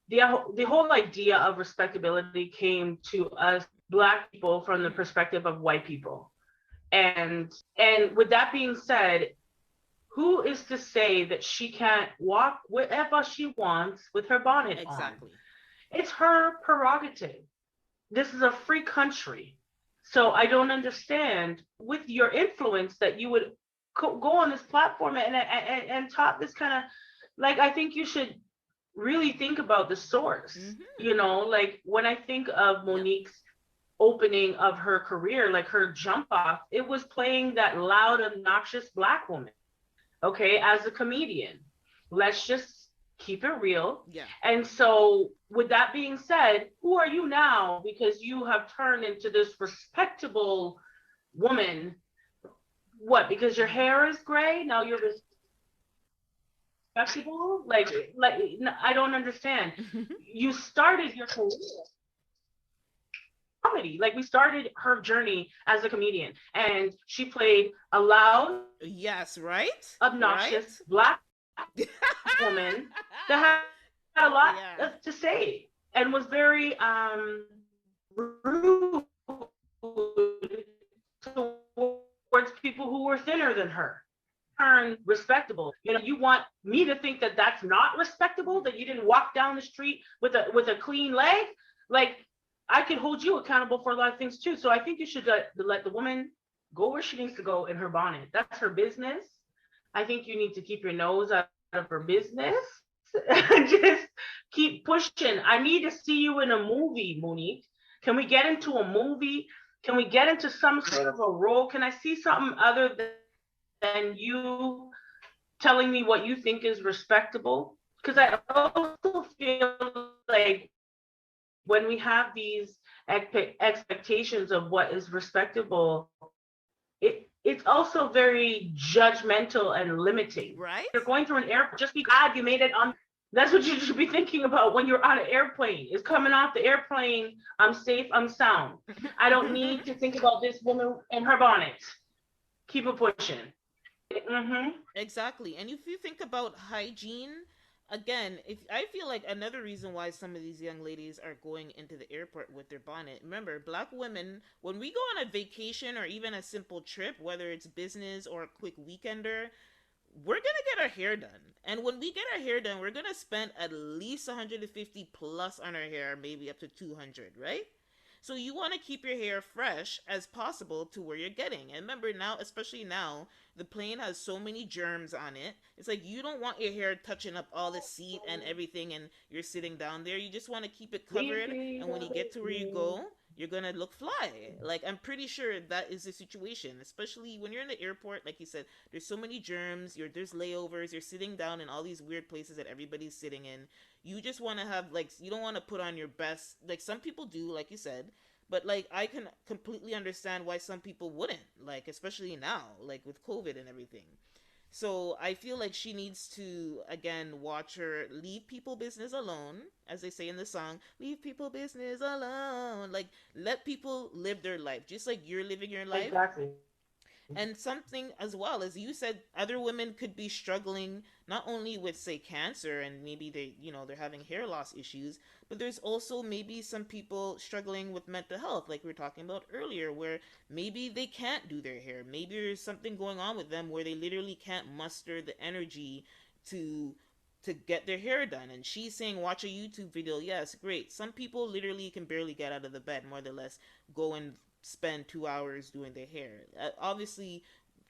the whole idea of respectability came to us black people from the perspective of white people. And with that being said, who is to say that she can't walk wherever she wants with her bonnet on? Exactly. It's her prerogative. This is a free country. So I don't understand with your influence that you would go on this platform and talk this kind of, like, I think you should really think about the source. Mm-hmm. Like when I think of Yep. Monique's opening of her career, like her jump off, it was playing that loud, obnoxious black woman, okay, as a comedian. Let's just keep it real. Yeah. And so, with that being said, who are you now? Because you have turned into this respectable woman. What? Because your hair is gray? Now you're respectable? I don't understand. You started your career comedy. Like, we started her journey as a comedian, and she played a loud, Yes, right? obnoxious Right? black woman that had a lot Yeah. to say and was very rude towards people who were thinner than her. Turn respectable. You want me to think that that's not respectable, that you didn't walk down the street with a clean leg? Like, I can hold you accountable for a lot of things too. So I think you should let the woman go where she needs to go in her bonnet. That's her business. I think you need to keep your nose out of her business. Just keep pushing. I need to see you in a movie, Monique. Can we get into a movie? Can we get into some sort of a role? Can I see something other than you telling me what you think is respectable? Because I also feel like when we have these expectations of what is respectable, it's also very judgmental and limiting. Right? You're going through an airport, just be glad you made it on. That's what you should be thinking about when you're on an airplane. Is coming off the airplane, I'm safe, I'm sound. I don't need to think about this woman and her bonnet. Keep it pushing. Mm-hmm. Exactly. And if you think about hygiene, again, if I feel like another reason why some of these young ladies are going into the airport with their bonnet. Remember, black women, when we go on a vacation or even a simple trip, whether it's business or a quick weekender, we're gonna get our hair done. And when we get our hair done, we're gonna spend at least 150 plus on our hair, maybe up to 200, right? So you want to keep your hair fresh as possible to where you're getting. And remember now, especially now, the plane has so many germs on it. It's like you don't want your hair touching up all the seat and everything and you're sitting down there. You just want to keep it covered, and when you get to where you go, you're going to look fly. Like, I'm pretty sure that is the situation, especially when you're in the airport. Like you said, there's so many germs, there's layovers, you're sitting down in all these weird places that everybody's sitting in. You just want to have, like, you don't want to put on your best, like some people do, like you said, but like I can completely understand why some people wouldn't, like especially now, like with COVID and everything. So I feel like she needs to again watch her leave people business alone, as they say in the song, leave people business alone. Like, let people live their life, just like you're living your life. Exactly. And something as well, as you said, other women could be struggling not only with, say, cancer, and maybe they're having hair loss issues, but there's also maybe some people struggling with mental health, like we were talking about earlier, where maybe they can't do their hair. Maybe there's something going on with them where they literally can't muster the energy to get their hair done. And she's saying watch a YouTube video. Yes, great. Some people literally can barely get out of the bed, more or less go and spend 2 hours doing their hair. Obviously,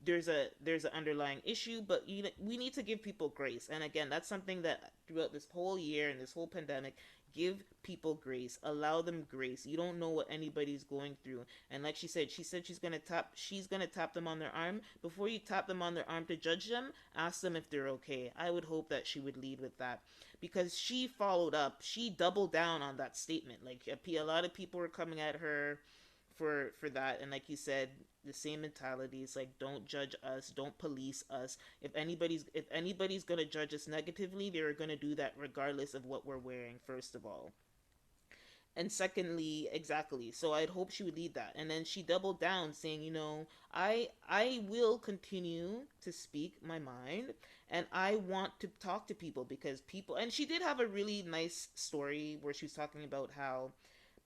there's an underlying issue, but we need to give people grace. And again, that's something that throughout this whole year and this whole pandemic, give people grace, allow them grace. You don't know what anybody's going through. And like she said she's gonna tap them on their arm. Before you tap them on their arm to judge them, ask them if they're okay. I would hope that she would lead with that, because she followed up, she doubled down on that statement. Like, a lot of people were coming at her for that, and like you said, the same mentality. It's like, don't judge us, don't police us. If anybody's gonna judge us negatively, they're gonna do that regardless of what we're wearing, first of all. And secondly, exactly, so I'd hope she would lead that. And then she doubled down, saying, I will continue to speak my mind, and I want to talk to people, because people. And she did have a really nice story where she was talking about how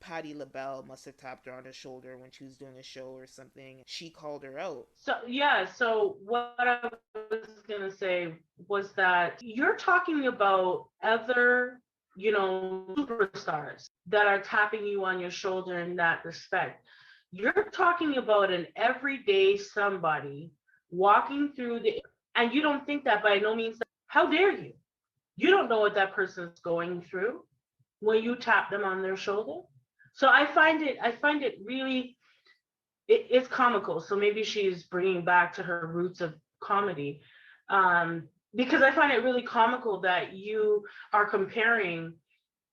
Patti LaBelle must have tapped her on the shoulder when she was doing a show or something. She called her out. So yeah, so what I was gonna say was that you're talking about other, superstars that are tapping you on your shoulder in that respect. You're talking about an everyday somebody walking through and you don't think that by no means. How dare you? You don't know what that person's going through when you tap them on their shoulder. So I find it really, it's comical. So maybe she's bringing back to her roots of comedy. because I find it really comical that you are comparing,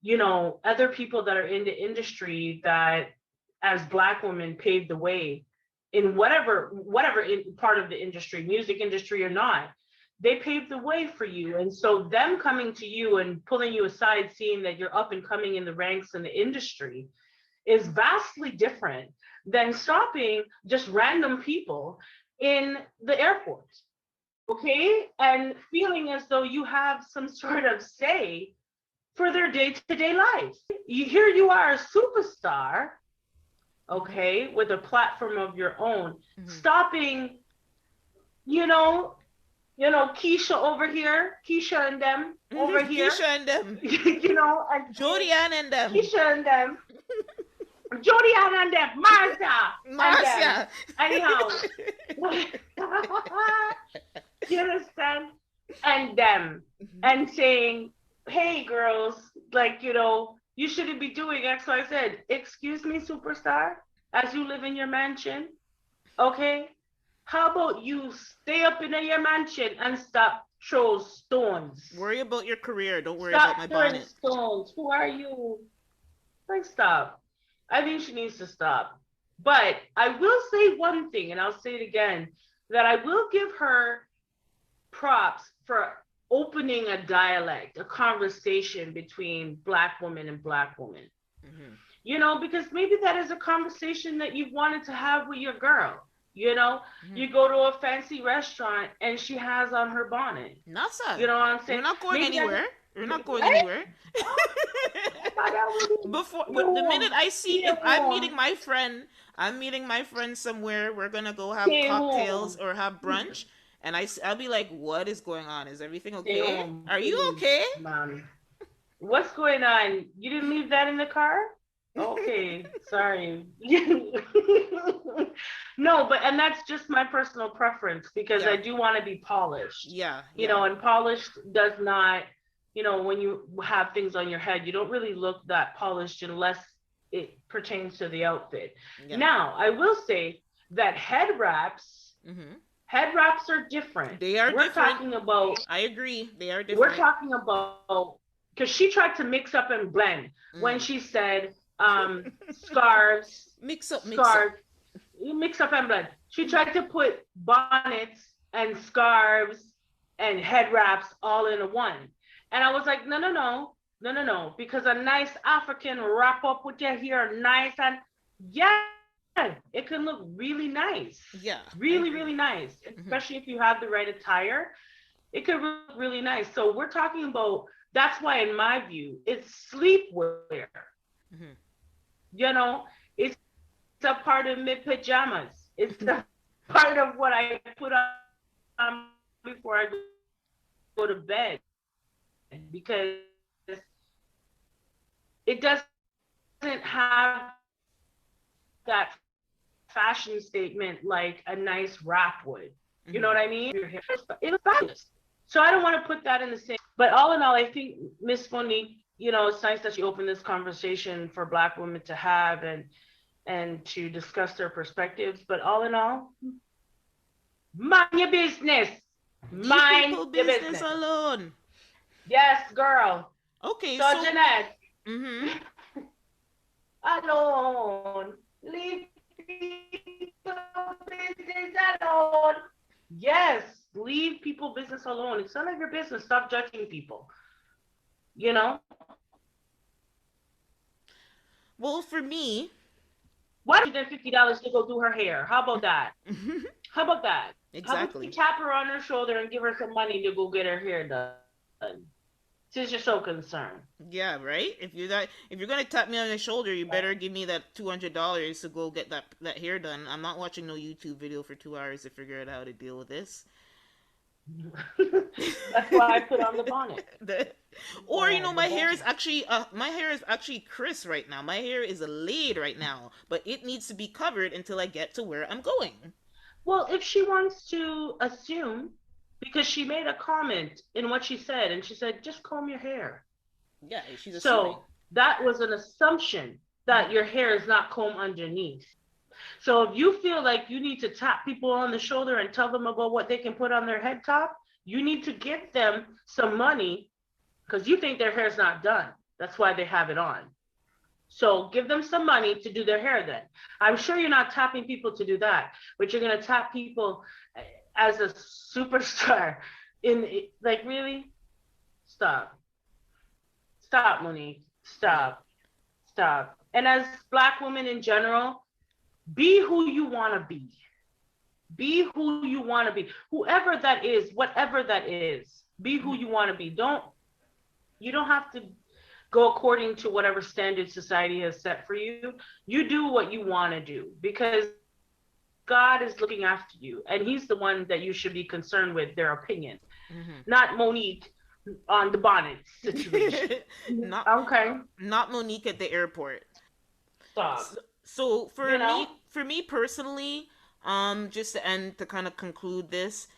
you know, other people that are in the industry that as Black women paved the way in whatever in part of the industry, music industry or not, they paved the way for you. And so them coming to you and pulling you aside, seeing that you're up and coming in the ranks in the industry is vastly different than stopping just random people in the airport, okay? And feeling as though you have some sort of say for their day-to-day life. Here you are, a superstar, okay, with a platform of your own, stopping, you know, Keisha over here, Keisha and them over here, Keisha and them, you know, and Jody Ann and them, Keisha and them, Jody Ann and them, Martha and them. Marcia. Anyhow, you understand? And them, and saying, hey girls, like, you know, you shouldn't be doing X, Y, Z. Excuse me, superstar, as you live in your mansion, okay? How about you stay up in your mansion and stop throw stones? Worry about your career. Don't worry Stop about my throwing bonnet. stones. Who are you? Like, stop. I think she needs to stop. But I will say one thing, and I'll say it again, that I will give her props for opening a dialect, a conversation between Black women and Black women. You know, because maybe that is a conversation that you've wanted to have with your girl. You know, you go to a fancy restaurant and she has on her bonnet. Nasa. You know what I'm saying? We're not going Maybe anywhere. We're not going Right? anywhere. But the minute I see, if I'm meeting my friend somewhere, we're gonna go have cocktails or have brunch, and I'll be like, what is going on? Is everything okay? Are you okay? Mom. What's going on? You didn't leave that in the car? Okay, sorry. No, but and that's just my personal preference, because I do want to be polished. Yeah. You know, and polished does not, you know, when you have things on your head, you don't really look that polished unless it pertains to the outfit. Yeah. Now, I will say that head wraps are different. They are different. We're talking about, I agree. They are different. We're talking about, because she tried to mix up and blend when she said scarves. Mix up and blend. She tried to put bonnets and scarves and head wraps all in one. And I was like, no, because a nice African wrap up with your hair nice, and it can look really nice. Yeah. Really nice. Especially if you have the right attire. It could look really nice. So we're talking about, that's why in my view, it's sleepwear. You know, it's a part of my pajamas. It's a part of what I put on before I go to bed, because it doesn't have that fashion statement like a nice wrap would. You know what I mean? It was fabulous. So I don't want to put that in the same. But all in all, I think Miss Monique, you know, it's nice that you opened this conversation for Black women to have and to discuss their perspectives. But all in all, mind your business. Mind your business alone. Yes, girl. Okay. So Jeanette. Alone. Leave people business alone. Yes, leave people business alone. It's none of your business. Stop judging people. You know? Well, for me, $150 to go do her hair. How about that? How about that? Exactly. How about we tap her on her shoulder and give her some money to go get her hair done? Since you're so concerned. Yeah, right? If you're gonna tap me on the shoulder, you better give me that $200 to go get that hair done. I'm not watching no YouTube video for 2 hours to figure out how to deal with this. That's why I put on the bonnet. My hair is actually crisp right now. My hair is laid right now, but it needs to be covered until I get to where I'm going. Well, if she wants to assume, because she made a comment in what she said, and she said, just comb your hair. Yeah, she's assuming. So that was an assumption that your hair is not combed underneath. So if you feel like you need to tap people on the shoulder and tell them about what they can put on their head top, You need to give them some money because you think their hair's not done. That's why they have it on. So give them some money to do their hair then. I'm sure you're not tapping people to do that, but you're going to tap people as a superstar in, like, really? Stop. Stop, Monique. Stop. Stop. And as Black women in general, be who you want to be. Be who you want to be. Whoever that is, whatever that is, be who you want to be. You don't have to go according to whatever standard society has set for you. You do what you want to do because God is looking after you and he's the one that you should be concerned with their opinion, not Monique on the bonnet situation. Not Monique at the airport. Stop. So for me personally, just to kind of conclude this,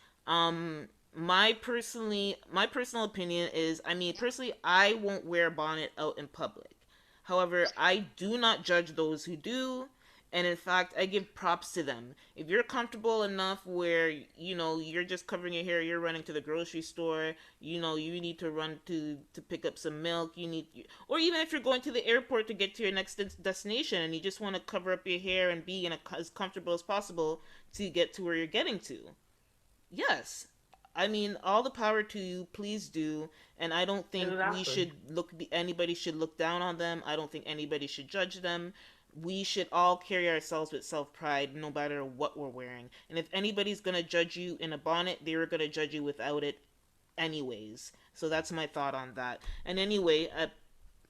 my personal opinion is, I mean, personally, I won't wear a bonnet out in public. However, I do not judge those who do, and in fact, I give props to them. If you're comfortable enough where, you know, you're just covering your hair, you're running to the grocery store, you know, you need to run to pick up some milk, or even if you're going to the airport to get to your next destination and you just want to cover up your hair and be as comfortable as possible to get to where you're getting to. Yes. I mean, all the power to you, please do. And I don't think anybody should look down on them. I don't think anybody should judge them. We should all carry ourselves with self-pride no matter what we're wearing. And if anybody's going to judge you in a bonnet, they were going to judge you without it anyways. So that's my thought on that. And anyway,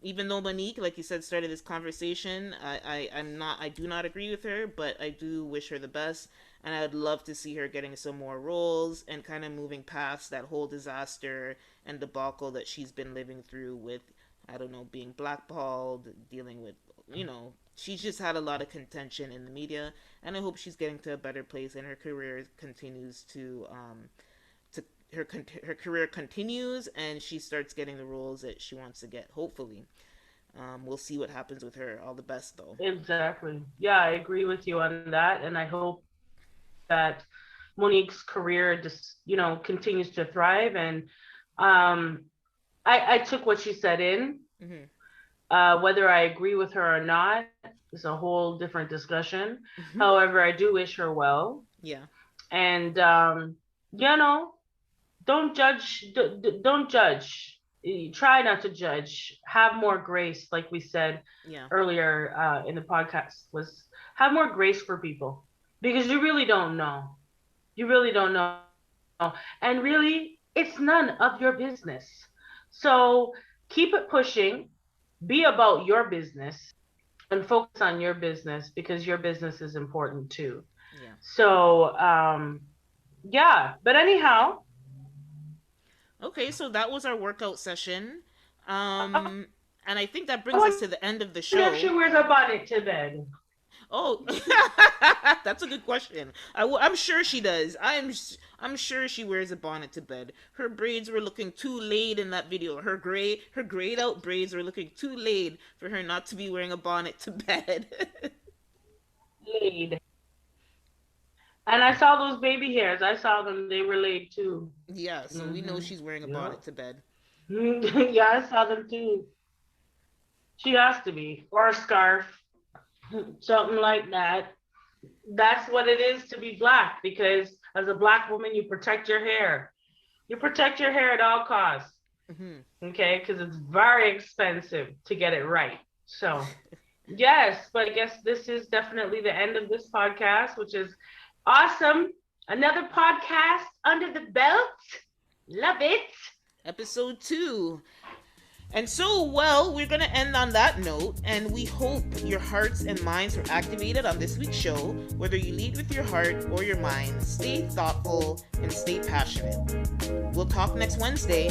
even though Monique, like you said, started this conversation, I do not agree with her, but I do wish her the best. And I'd love to see her getting some more roles and kind of moving past that whole disaster and debacle that she's been living through with, I don't know, being blackballed, dealing with, you know, she's just had a lot of contention in the media. And I hope she's getting to a better place and her career continues her career continues and she starts getting the roles that she wants to get, hopefully. We'll see what happens with her. All the best, though. Exactly. Yeah, I agree with you on that. And I hope that Monique's career just, you know, continues to thrive. And I took what she said in. Whether I agree with her or not is a whole different discussion. However, I do wish her well. Yeah. And, you know, don't judge. Don't judge. Try not to judge. Have more grace, like we said earlier in the podcast, was have more grace for people. Because you really don't know. You really don't know. And really, it's none of your business. So keep it pushing. Be about your business. And focus on your business because your business is important too. Yeah. So, yeah. But anyhow. Okay, so that was our workout session. And I think that brings us to the end of the show. If she wears a bonnet to bed. Oh, that's a good question. I'm sure she does. I'm sure she wears a bonnet to bed. Her braids were looking too laid in that video. Her grayed out braids were looking too laid for her not to be wearing a bonnet to bed. Laid. And I saw those baby hairs. I saw them. They were laid too. Yeah, so we know she's wearing a bonnet to bed. Yeah, I saw them too. She has to be. Or a scarf. Something like that. That's what it is to be Black, because as a Black woman, you protect your hair. You protect your hair at all costs. Okay, because it's very expensive to get it right. So, yes, but I guess this is definitely the end of this podcast, which is awesome. Another podcast under the belt. Love it. Episode 2. And so, well, we're going to end on that note, and we hope your hearts and minds were activated on this week's show. Whether you lead with your heart or your mind, stay thoughtful and stay passionate. We'll talk next Wednesday.